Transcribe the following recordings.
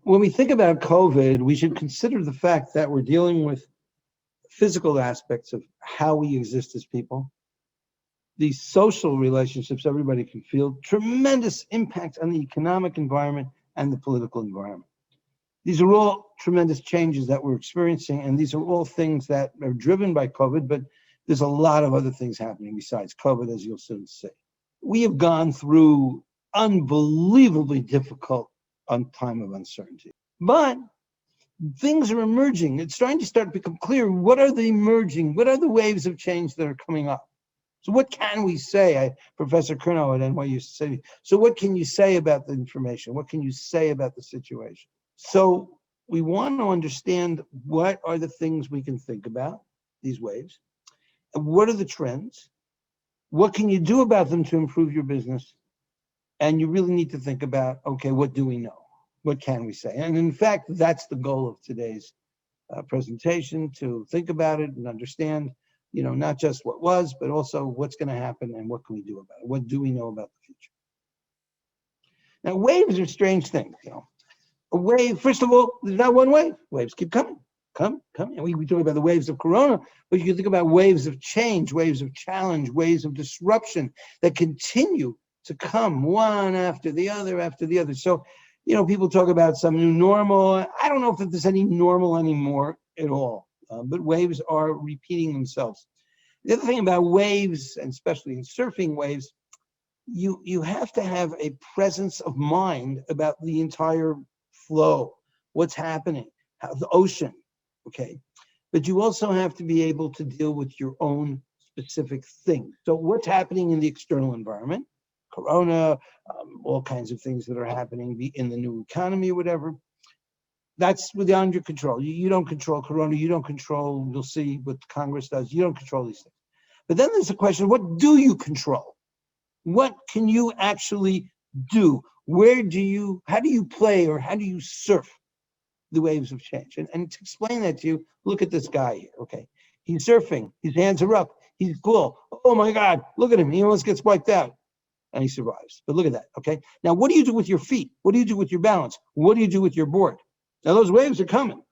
When we think about COVID, we should consider the fact that we're dealing with physical aspects of how we exist as people, these social relationships everybody can feel, tremendous impact on the economic environment and the political environment. These are all tremendous changes that we're experiencing, and these are all things that are driven by COVID, but there's a lot of other things happening besides COVID, as you'll soon see. We have gone through unbelievably difficult time of uncertainty. But things are emerging. It's starting to become clear. What are the emerging? What are the waves of change that are coming up? So what can we say? Professor Kernow at NYU used to say, so what can you say about the information? What can you say about the situation? So we want to understand what are the things we can think about, these waves, and what are the trends? What can you do about them to improve your business? And you really need to think about, okay, what do we know? What can we say? And in fact, that's the goal of today's presentation, to think about it and understand, not just what was, but also what's going to happen and what can we do about it? What do we know about the future? Now, waves are strange things, A wave, first of all, there's not one wave. Waves keep coming, coming. And we talk about the waves of corona, but you can think about waves of change, waves of challenge, waves of disruption that continue to come one after the other after the other. So, people talk about some new normal. I don't know if there's any normal anymore at all, but waves are repeating themselves. The other thing about waves, and especially in surfing waves, you have to have a presence of mind about the entire flow, what's happening, how the ocean, okay? But you also have to be able to deal with your own specific thing. So what's happening in the external environment, corona, all kinds of things that are happening in the new economy or whatever, that's beyond your control. You don't control corona, you don't control, you'll see what Congress does, you don't control these things. But then there's the question, what do you control? What can you actually do? How do you play, or how do you surf the waves of change? And to explain that to you, look at this guy here, okay? He's surfing, his hands are up, he's cool. Oh my God, look at him, he almost gets wiped out. And he survives. But look at that, okay? Now, what do you do with your feet? What do you do with your balance? What do you do with your board? Now, those waves are coming.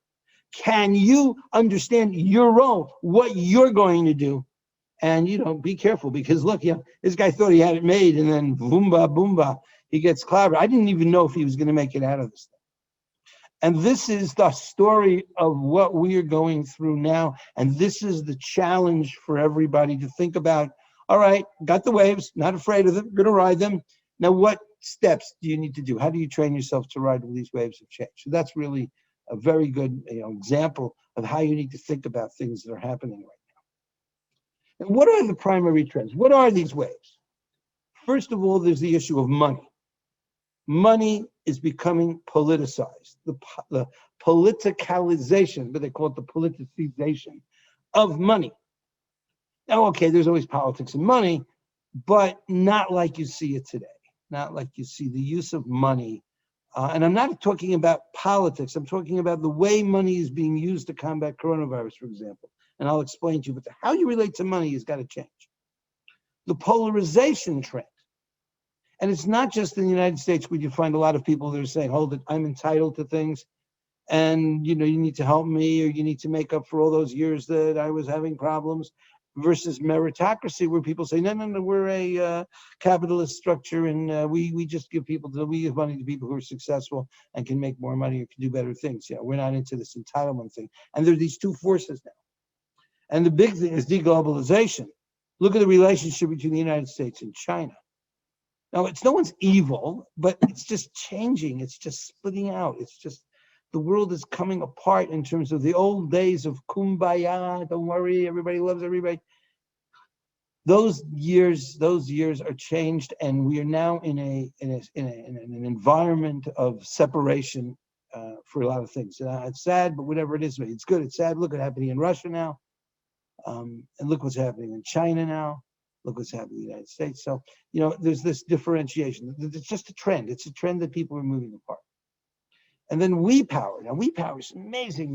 Can you understand your role, what you're going to do? And, be careful, because look, this guy thought he had it made, and then boomba, boomba, he gets clobbered. I didn't even know if he was going to make it out of this thing. And this is the story of what we are going through now. And this is the challenge for everybody to think about. All right, got the waves, not afraid of them, going to ride them. Now, what steps do you need to do? How do you train yourself to ride these waves of change? So that's really a very good example of how you need to think about things that are happening right now. And what are the primary trends? What are these waves? First of all, there's the issue of money. Money is becoming politicized. The politicalization, but they call it the politicization of money. Now, okay, there's always politics and money, but not like you see it today. Not like you see the use of money. And I'm not talking about politics. I'm talking about the way money is being used to combat coronavirus, for example. And I'll explain to you, but how you relate to money has got to change. The polarization trend. And it's not just in the United States where you find a lot of people that are saying, hold it, I'm entitled to things. And, you need to help me, or you need to make up for all those years that I was having problems. Versus meritocracy, where people say, no, we're a capitalist structure, and we just give money to people who are successful and can make more money or can do better things. We're not into this entitlement thing. And there are these two forces now. And the big thing is deglobalization. Look at the relationship between the United States and China. Now, it's no one's evil, but it's just changing. It's just splitting out. It's just the world is coming apart in terms of the old days of kumbaya, don't worry, everybody loves everybody. Those years are changed, and we are now in an environment of separation for a lot of things. It's sad, but whatever it is, it's good. It's sad. Look what's happening in Russia now, and look what's happening in China now. Look what's happening in the United States. So, there's this differentiation. It's just a trend. It's a trend that people are moving apart. And then we power. Now, we power is amazing.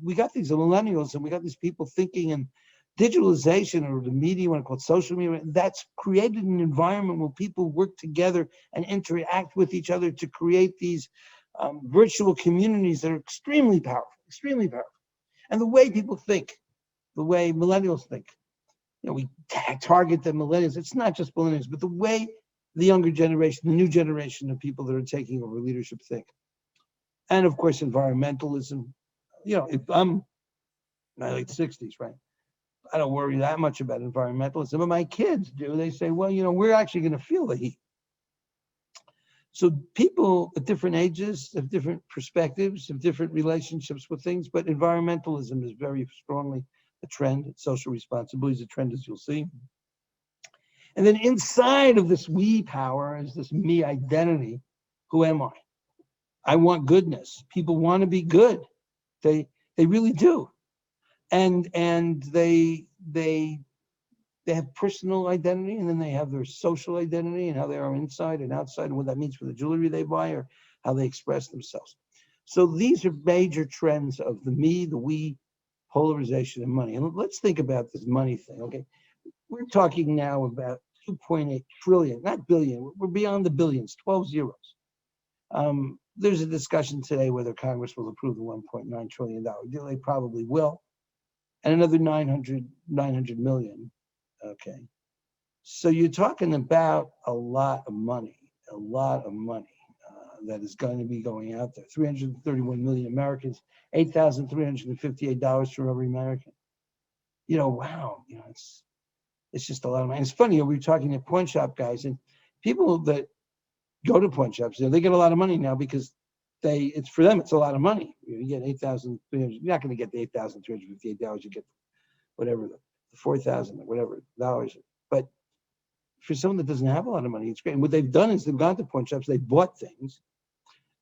We got these millennials, and we got these people thinking, and digitalization, or the media, you want to call it social media, that's created an environment where people work together and interact with each other to create these virtual communities that are extremely powerful, extremely powerful. And the way people think, the way millennials think, we target the millennials. It's not just millennials, but the way the younger generation, the new generation of people that are taking over leadership think. And of course, environmentalism. If I'm in my late 60s, right? I don't worry that much about environmentalism, but my kids do. They say, well, we're actually going to feel the heat. So people at different ages have different perspectives, have different relationships with things, but environmentalism is very strongly a trend. Social responsibility is a trend, as you'll see. And then inside of this we power is this me identity. Who am I? I want goodness. People want to be good. They really do. And they have personal identity, and then they have their social identity and how they are inside and outside, and what that means for the jewelry they buy or how they express themselves. So these are major trends of the me, the we, polarization, and money. And let's think about this money thing, okay? We're talking now about 2.8 trillion, not billion. We're beyond the billions, 12 zeros. There's a discussion today whether Congress will approve the $1.9 trillion deal. They probably will. And another 900 million. Okay. So you're talking about a lot of money that is going to be going out there. 331 million Americans, $8,358 for every American. Wow. It's just a lot of money. And it's funny, we were talking to pawn shop guys, and people that go to pawn shops, they get a lot of money now because it's for them, it's a lot of money. You get 8,300. You're not going to get the $8,358. You get whatever the 4,000 or whatever dollars. But for someone that doesn't have a lot of money, it's great. And what they've done is they've gone to pawn shops, they bought things,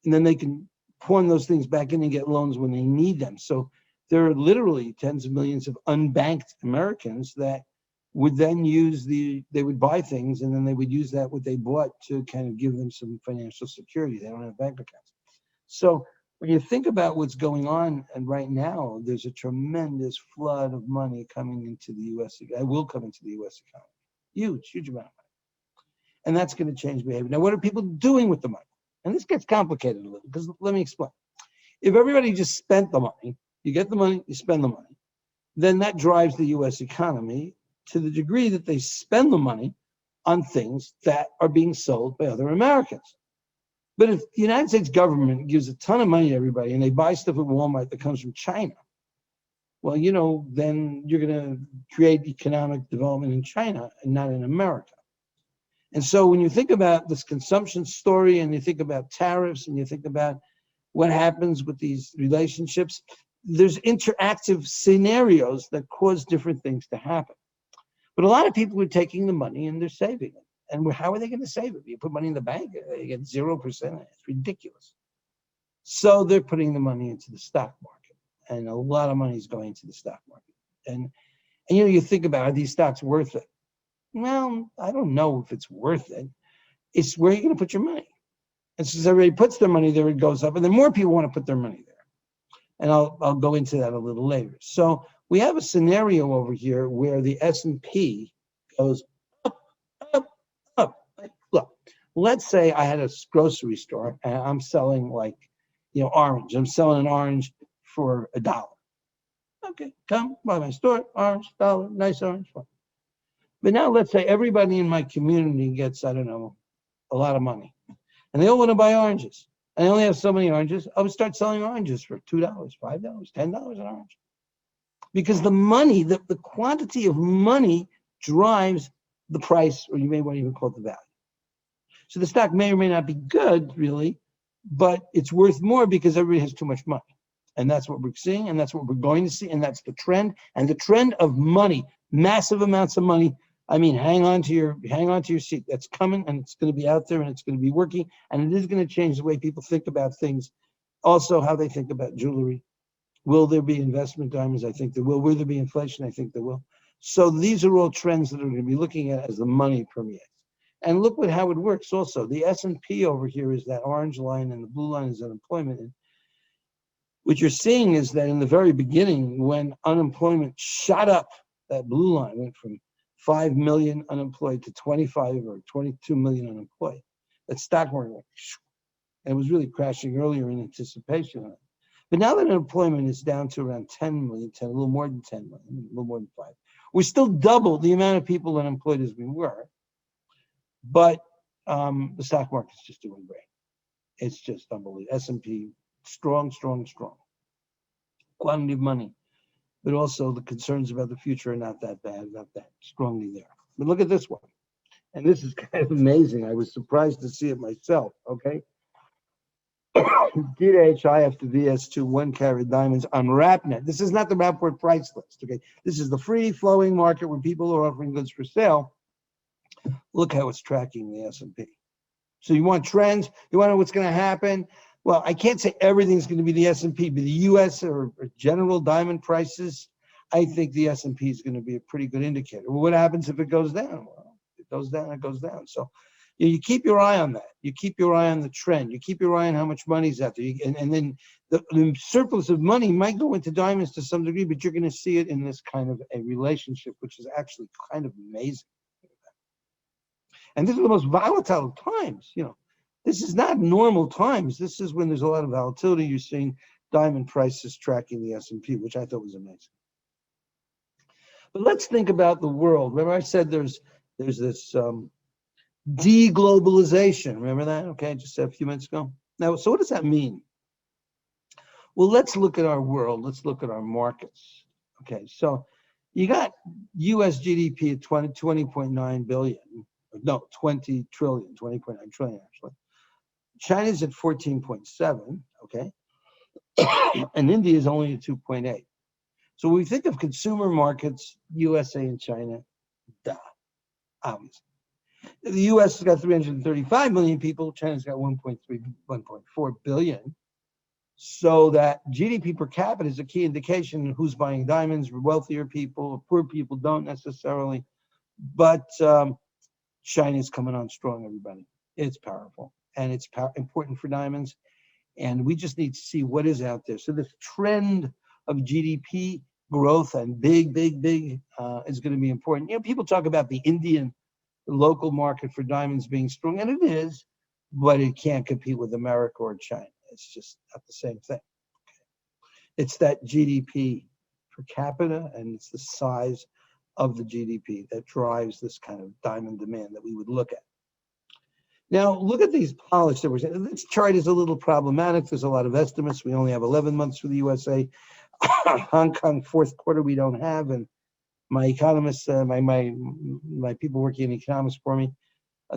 and then they can pawn those things back in and get loans when they need them. So there are literally tens of millions of unbanked Americans that would then they would buy things, and then they would use what they bought to kind of give them some financial security. They don't have bank accounts. So when you think about what's going on, and right now, there's a tremendous flood of money coming into the U.S. It will come into the U.S. economy. Huge amount of money. And that's going to change behavior. Now, what are people doing with the money? And this gets complicated a little, because let me explain. If everybody just spent the money, you get the money, you spend the money, then that drives the U.S. economy to the degree that they spend the money on things that are being sold by other Americans. But if the United States government gives a ton of money to everybody and they buy stuff at Walmart that comes from China, well, then you're going to create economic development in China and not in America. And so when you think about this consumption story, and you think about tariffs, and you think about what happens with these relationships, there's interactive scenarios that cause different things to happen. But a lot of people are taking the money and they're saving it. And how are they going to save it? You put money in the bank, you get 0%. It's ridiculous. So they're putting the money into the stock market, and a lot of money is going to the stock market. And you think about, are these stocks worth it? Well, I don't know if it's worth it. It's where you're going to put your money. And since everybody puts their money there, it goes up, and then more people want to put their money there. And I'll go into that a little later. So we have a scenario over here where the S&P goes up. Look, let's say I had a grocery store and I'm selling orange. I'm selling an orange for $1. Okay, come by my store, orange, $1, nice orange. But now let's say everybody in my community gets, I don't know, a lot of money. And they all want to buy oranges. And I only have so many oranges. I would start selling oranges for $2, $5, $10 an orange. Because the money, the quantity of money drives the price, or you may want to even call it the value. So the stock may or may not be good, really, but it's worth more because everybody has too much money. And that's what we're seeing, and that's what we're going to see, and that's the trend. And the trend of money, massive amounts of money. I mean, hang on to your seat. That's coming, and it's going to be out there, and it's going to be working, and it is going to change the way people think about things. Also, how they think about jewelry. Will there be investment diamonds? I think there will. Will there be inflation? I think there will. So these are all trends that we're going to be looking at as the money permeates. And look how it works also. The S&P over here is that orange line, and the blue line is unemployment. And what you're seeing is that in the very beginning, when unemployment shot up, that blue line went from 5 million unemployed to 25 or 22 million unemployed. That stock market went. And it was really crashing earlier in anticipation of it. But now that unemployment is down to around 10 million, 10, a little more than 10 million, a little more than 5, we're still double the amount of people unemployed as we were. But the stock market's just doing great. It's just unbelievable. S&P, strong, strong, strong. Quantity of money. But also the concerns about the future are not that bad, not that strongly there. But look at this one. And this is kind of amazing. I was surprised to see it myself, okay? DHI after VS2 1-carat diamonds on RapNet. This is not the Rapaport price list, okay? This is the free-flowing market where people are offering goods for sale. Look how it's tracking the S&P. So you want trends? You want to know what's going to happen? Well, I can't say everything's going to be the S&P, but the U.S. or general diamond prices, I think the S&P is going to be a pretty good indicator. Well, what happens if it goes down? Well, it goes down, it goes down. So you keep your eye on that. You keep your eye on the trend. You keep your eye on how much money's out there. And then the surplus of money might go into diamonds to some degree, but you're going to see it in this kind of a relationship, which is actually kind of amazing. And this is the most volatile of times, you know. This is not normal times. This is when there's a lot of volatility. You're seeing diamond prices tracking the S&P, which I thought was amazing. But let's think about the world. Remember I said there's this deglobalization. Remember that? Okay, just a few minutes ago. Now, so what does that mean? Well, let's look at our world. Let's look at our markets. Okay, so you got U.S. GDP at 20.9 billion. No, 20 trillion, 20.9 trillion actually. China's at 14.7, okay? And India is only at 2.8. So when we think of consumer markets, USA and China, duh, obviously. The US has got 335 million people, China's got 1.3, 1.4 billion. So that GDP per capita is a key indication of who's buying diamonds. Wealthier people, poor people don't necessarily. But China's coming on strong, everybody. It's powerful. And it's important for diamonds. And we just need to see what is out there. So this trend of GDP growth and big is going to be important. You know, people talk about the Indian local market for diamonds being strong, and it is, but it can't compete with America or China. It's just not the same thing. It's that GDP per capita, and it's the size of the GDP that drives this kind of diamond demand that we would look at. Now, look at these polished that we're saying. This chart is a little problematic. There's a lot of estimates. We only have 11 months for the USA. Hong Kong fourth quarter we don't have. And my economists, my people working in economics for me,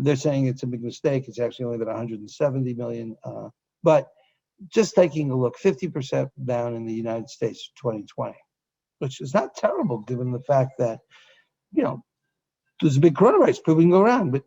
they're saying it's a big mistake. It's actually only about 170 million. But just taking a look, 50% down in the United States 2020, which is not terrible given the fact that, you know, there's a big coronavirus. People can go around, but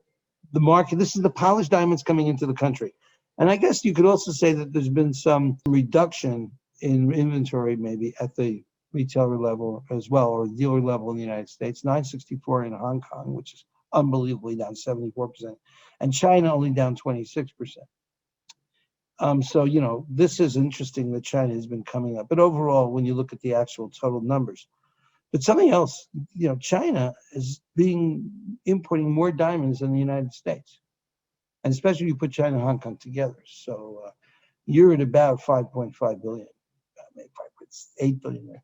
the market, this is the polished diamonds coming into the country. And I guess you could also say that there's been some reduction in inventory maybe at the retailer level as well, or dealer level in the United States. 964 in Hong Kong, which is unbelievably down 74%, and China only down 26%. So, you know, this is interesting that China has been coming up. But overall, when you look at the actual total numbers, but something else, you know, China is importing more diamonds than the United States. And especially if you put China and Hong Kong together. So you're at about 5.5 billion, maybe 5.8 billion there.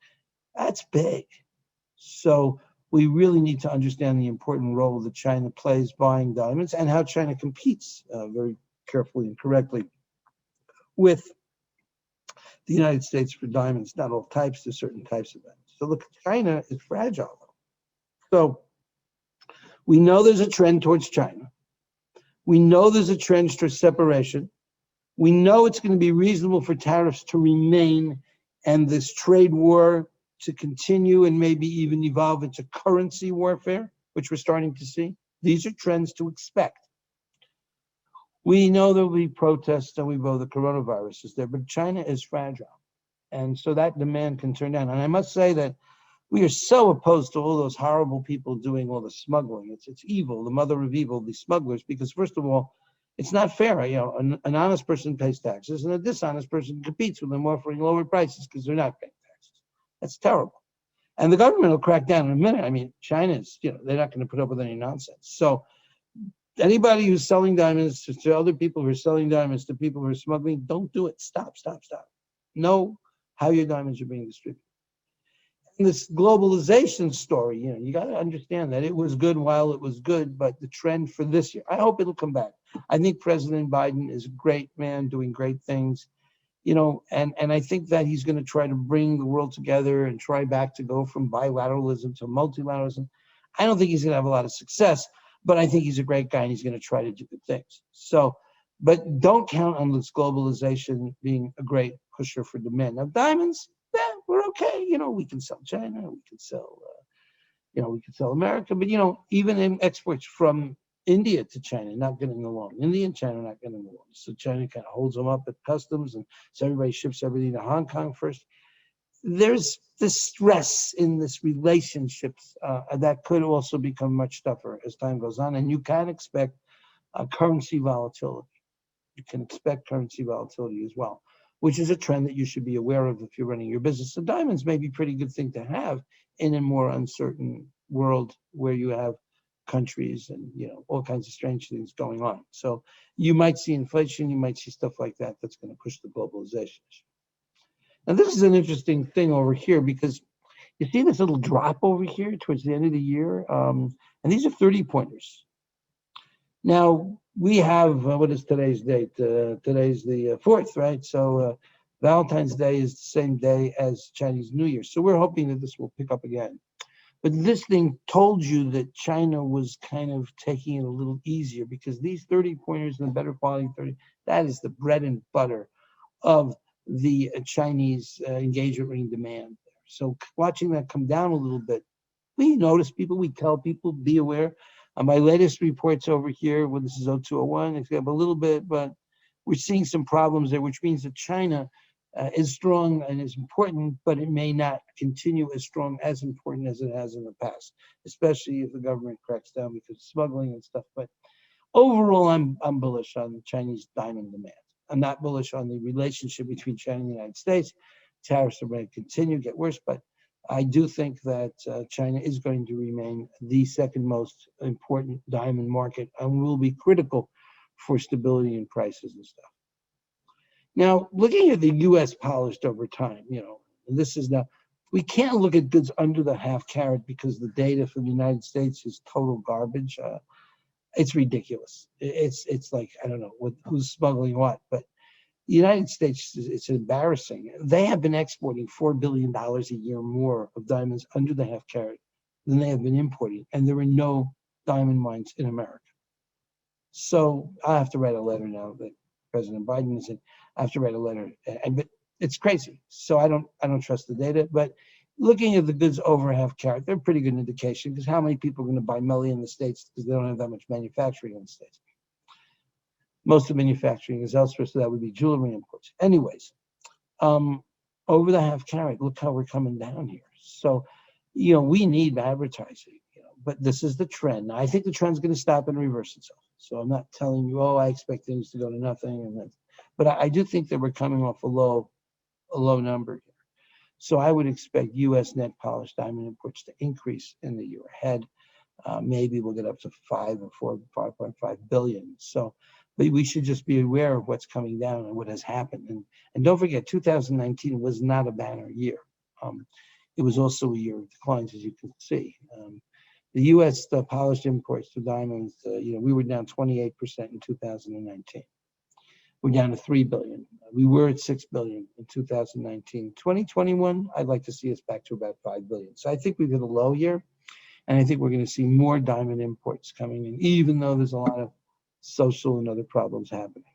That's big. So we really need to understand the important role that China plays buying diamonds and how China competes very carefully and correctly with the United States for diamonds, not all types, to certain types of diamonds. So look, China is fragile. So we know there's a trend towards China. We know there's a trend towards separation. We know it's going to be reasonable for tariffs to remain and this trade war to continue and maybe even evolve into currency warfare, which we're starting to see. These are trends to expect. We know there will be protests and we know the coronavirus is there, but China is fragile. And so that demand can turn down. And I must say that we are so opposed to all those horrible people doing all the smuggling. It's evil, the mother of evil, these smugglers, because first of all, it's not fair. You know, an honest person pays taxes and a dishonest person competes with them offering lower prices because they're not paying taxes. That's terrible. And the government will crack down in a minute. I mean, China's, you know, they're not going to put up with any nonsense. So Anybody who's selling diamonds to other people who are selling diamonds to people who are smuggling, don't do it. Stop, stop, stop. Know how your diamonds are being distributed. And this globalization story, you got to understand that it was good while it was good, but the trend for this year, I hope it'll come back. I think President Biden is a great man doing great things, and I think that he's going to try to bring the world together and try back to go from bilateralism to multilateralism. I don't think he's going to have a lot of success, but I think he's a great guy and he's going to try to do good things. So, but don't count on this globalization being a great pusher for demand. Now, diamonds, yeah, we're okay. We can sell China, we can sell, we can sell America, but even in exports from India to China not getting along. India and China not getting along. So China kind of holds them up at customs, and so everybody ships everything to Hong Kong first. There's this stress in this relationships that could also become much tougher as time goes on, and you can expect currency volatility. You can expect currency volatility as well, which is a trend that you should be aware of if you're running your business. So diamonds may be a pretty good thing to have in a more uncertain world where you have countries and all kinds of strange things going on. So you might see inflation, you might see stuff like that that's going to push the globalization issue. Now this is an interesting thing over here because you see this little drop over here towards the end of the year, and these are 30 pointers. Now, we have, what is today's date? Today's the 4th, right? So Valentine's Day is the same day as Chinese New Year. So we're hoping that this will pick up again. But this thing told you that China was kind of taking it a little easier because these 30 pointers and the better quality 30, that is the bread and butter of the Chinese engagement ring demand. So watching that come down a little bit, we notice people, we tell people, be aware. My latest reports over here, well, this is 0201, it's got a little bit, but we're seeing some problems there, which means that China is strong and is important, but it may not continue as strong, as important as it has in the past, especially if the government cracks down because of smuggling and stuff. But overall, I'm bullish on the Chinese diamond demand. I'm not bullish on the relationship between China and the United States. Tariffs are going to continue, get worse, but I do think that China is going to remain the second most important diamond market and will be critical for stability in prices and stuff. Now, looking at the U.S. polished over time, this is now, we can't look at goods under the half carat because the data for the United States is total garbage. It's ridiculous. It's like, I don't know who's smuggling what, but the United States, it's embarrassing. They have been exporting $4 billion a year more of diamonds under the half carat than they have been importing, and there are no diamond mines in America. So I have to write a letter now that President Biden is in. I have to write a letter, but it's crazy. So I don't trust the data. But looking at the goods over half carat, they're a pretty good indication because how many people are going to buy Melly in the States because they don't have that much manufacturing in the States? Most of manufacturing is elsewhere, so that would be jewelry imports. Anyways, over the half carat, look how we're coming down here. So, we need advertising, but this is the trend. Now, I think the trend's going to stop and reverse itself. So I'm not telling you, I expect things to go to nothing, but I do think that we're coming off a low number here. So I would expect U.S. net polished diamond imports to increase in the year ahead. Maybe we'll get up to 5.5 billion. So, but we should just be aware of what's coming down and what has happened. And don't forget, 2019 was not a banner year. It was also a year of declines, as you can see. The U.S. polished imports to diamonds, we were down 28% in 2019. We're down to 3 billion. We were at 6 billion in 2019. 2021, I'd like to see us back to about 5 billion. So I think we've hit a low year. And I think we're going to see more diamond imports coming in, even though there's a lot of social and other problems happening.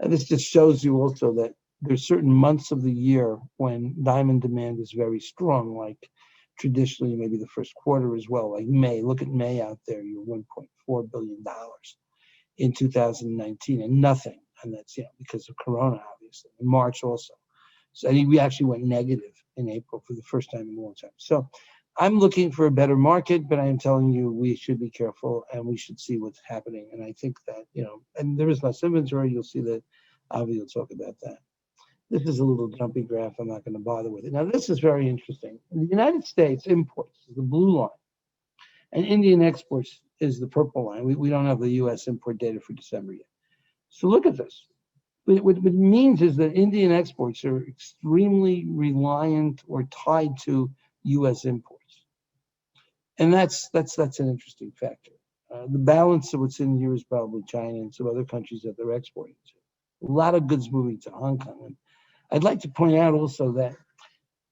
And this just shows you also that there's certain months of the year when diamond demand is very strong, like traditionally maybe the first quarter as well, like May. Look at May out there, you're $1.4 billion in 2019 and nothing. And that's because of Corona, obviously, in March also. So I think we actually went negative in April for the first time in a long time. So I'm looking for a better market, but I am telling you we should be careful and we should see what's happening. And I think that, and there is less inventory. You'll see that Avi will talk about that. This is a little jumpy graph. I'm not going to bother with it. Now, this is very interesting. In the United States, imports, the blue line. And Indian exports is the purple line. We don't have the U.S. import data for December yet. So look at this. What it means is that Indian exports are extremely reliant or tied to U.S. imports. And that's an interesting factor. The balance of what's in here is probably China and some other countries that they're exporting to. A lot of goods moving to Hong Kong. And I'd like to point out also that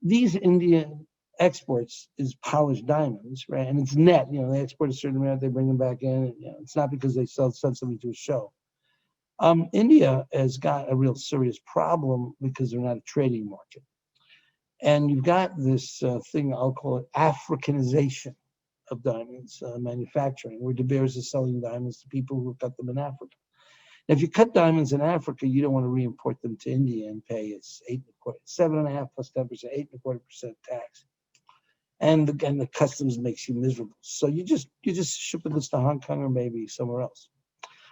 these Indian exports is polished diamonds, right? And it's net. They export a certain amount, they bring them back in. And, it's not because they send something to a show. India has got a real serious problem because they're not a trading market. And you've got this thing, I'll call it Africanization of diamonds manufacturing, where De Beers is selling diamonds to people who cut them in Africa. Now, if you cut diamonds in Africa, you don't want to re-import them to India and pay it's 7.5 plus 10%, 8.25% tax. And again, the customs makes you miserable. So you just ship this to Hong Kong or maybe somewhere else.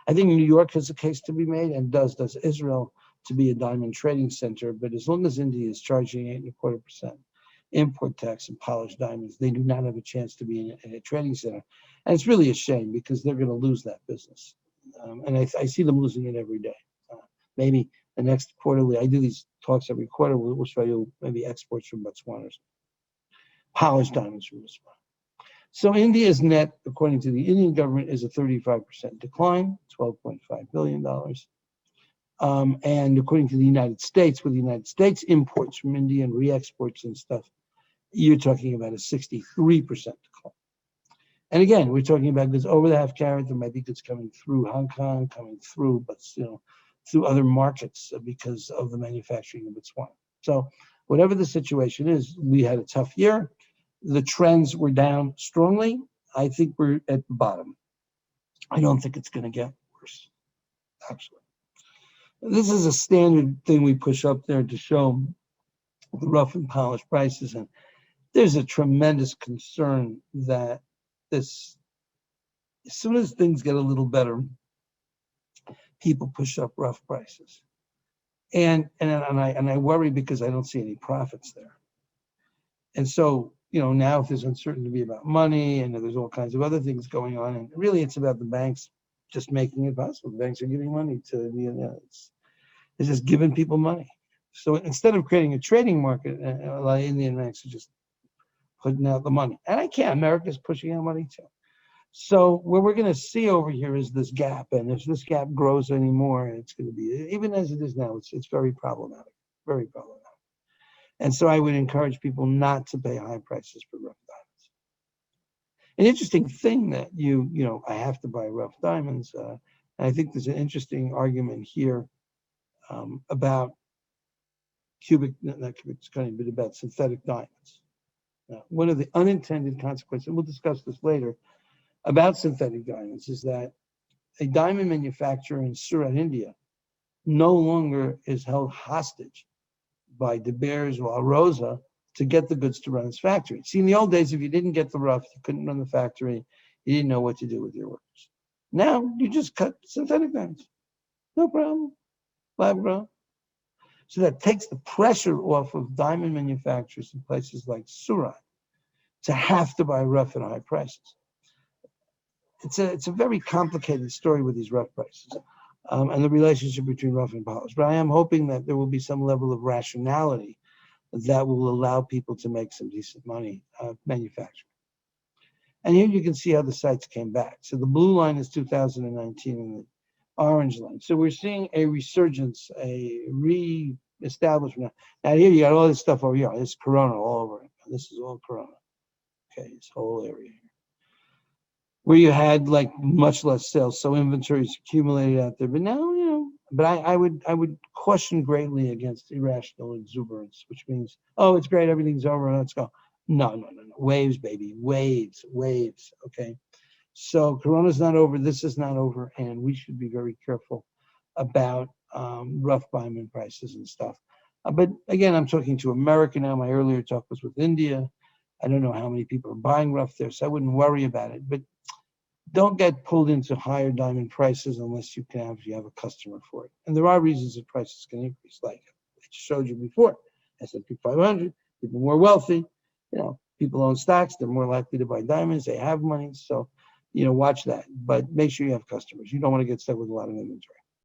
I think New York has a case to be made, and does Israel to be a diamond trading center. But as long as India is charging 8.25% import tax and polished diamonds, they do not have a chance to be in a trading center. And it's really a shame because they're going to lose that business. And I see them losing it every day. Maybe the next quarterly, I do these talks every quarter, we'll show you maybe exports from Botswana, polished diamonds from Botswana. So India's net, according to the Indian government, is a 35% decline, $12.5 billion. And according to the United States, with the United States imports from India and re-exports and stuff, you're talking about a 63% decline. And again, we're talking about goods over the half carat. There might be goods coming through Hong Kong, but through other markets because of the manufacturing of Botswana. So whatever the situation is, we had a tough year. The trends were down strongly. I think we're at the bottom. I don't think it's going to get worse, actually. This is a standard thing we push up there to show the rough and polished prices. And there's a tremendous concern that as soon as things get a little better, people push up rough prices. And I worry because I don't see any profits there. And so, now if there's uncertainty about money and there's all kinds of other things going on, and really it's about the banks just making it possible. The banks are giving money to the, it's just giving people money. So instead of creating a trading market, a lot of Indian banks are just putting out the money. And America's pushing out money too. So what we're going to see over here is this gap. And if this gap grows anymore, it's going to be, even as it is now, it's very problematic, very problematic. And so I would encourage people not to pay high prices for rough diamonds. An interesting thing that I have to buy rough diamonds. And I think there's an interesting argument here about not cubic zirconia, but about synthetic diamonds. Now, one of the unintended consequences, and we'll discuss this later, about synthetic diamonds is that a diamond manufacturer in Surat, India, no longer is held hostage by De Beers or Rosa to get the goods to run his factory. See, in the old days, if you didn't get the rough, you couldn't run the factory. You didn't know what to do with your workers. Now, you just cut synthetic diamonds. No problem. Lab grown. So that takes the pressure off of diamond manufacturers in places like Surat to have to buy rough at high prices. It's a very complicated story with these rough prices and the relationship between rough and polished. But I am hoping that there will be some level of rationality that will allow people to make some decent money manufacturing. And here you can see how the sites came back. So the blue line is 2019 and the orange line. So we're seeing a resurgence, a re-establishment. Now here you got all this stuff over here. This is Corona all over it. This is all Corona. Okay, this whole area here, where you had like much less sales, so inventories accumulated out there. But now, but I would caution greatly against irrational exuberance, which means, oh, it's great, everything's over, let's go. No. Waves, baby, waves. Okay, so Corona's not over, this is not over, and we should be very careful about rough diamond prices and stuff. But again, I'm talking to America now. My earlier talk was with India. I don't know how many people are buying rough there, so I wouldn't worry about it. But don't get pulled into higher diamond prices unless you have a customer for it. And there are reasons that prices can increase, like I just showed you before. S&P 500, people more wealthy, People own stocks, they're more likely to buy diamonds, they have money. So, watch that. But make sure you have customers. You don't want to get stuck with a lot of inventory.